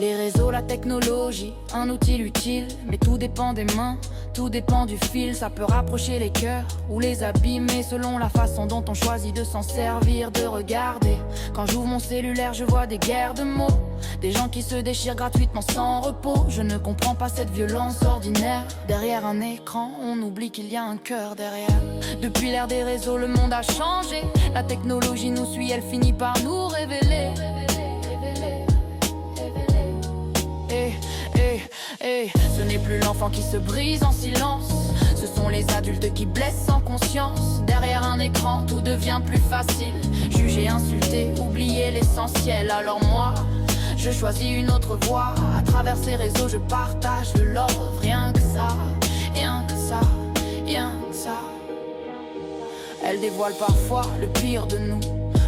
Les réseaux, la technologie, un outil utile, mais tout dépend des mains, tout dépend du fil. Ça peut rapprocher les cœurs ou les abîmer selon la façon dont on choisit de s'en servir, de regarder. Quand j'ouvre mon cellulaire, je vois des guerres de mots, des gens qui se déchirent gratuitement sans repos. Je ne comprends pas cette violence ordinaire. Derrière un écran, on oublie qu'il y a un cœur derrière. Depuis l'ère des réseaux, le monde a changé. La technologie nous suit, elle finit par nous révéler. Ce n'est plus l'enfant qui se brise en silence, ce sont les adultes qui blessent sans conscience. Derrière un écran, tout devient plus facile. Juger, insulter, oublier l'essentiel. Alors moi, je choisis une autre voie. À travers ces réseaux, je partage le love. Rien que ça, rien que ça, rien que ça. Elle dévoile parfois le pire de nous,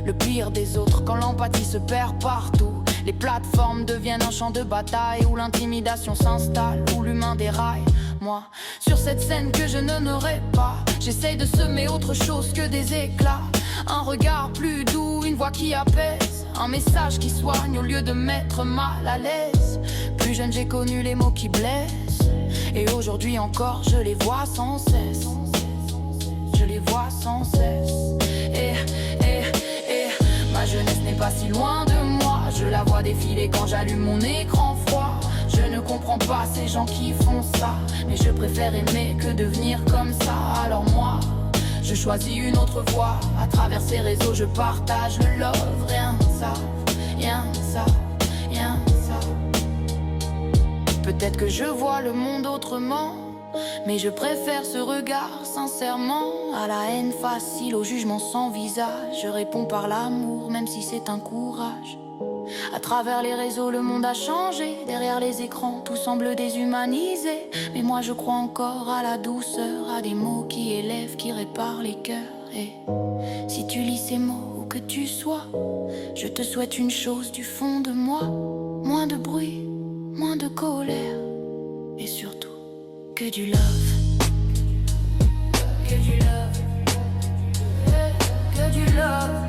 le pire des autres. Quand l'empathie se perd partout, les plateformes deviennent un champ de bataille où l'intimidation s'installe, où l'humain déraille. Moi, sur cette scène que je ne n'aurai pas, j'essaye de semer autre chose que des éclats. Un regard plus doux, une voix qui apaise, un message qui soigne au lieu de mettre mal à l'aise. Plus jeune, j'ai connu les mots qui blessent, et aujourd'hui encore, je les vois sans cesse. Je les vois sans cesse. Ma jeunesse n'est pas si loin de moi. Je la vois défiler quand j'allume mon écran froid. Je ne comprends pas ces gens qui font ça, mais je préfère aimer que devenir comme ça. Alors moi, je choisis une autre voie. À travers ces réseaux, je partage le love. Rien que ça, rien que ça, rien que ça. Peut-être que je vois le monde autrement, mais je préfère ce regard sincèrement à la haine facile, au jugement sans visage. Je réponds par l'amour, même si c'est un courage. À travers les réseaux, le monde a changé. Derrière les écrans, tout semble déshumanisé. Mais moi je crois encore à la douceur, à des mots qui élèvent, qui réparent les cœurs. Et si tu lis ces mots, où que tu sois, je te souhaite une chose du fond de moi: moins de bruit, moins de colère, et surtout que du love. Que du love. Que du love.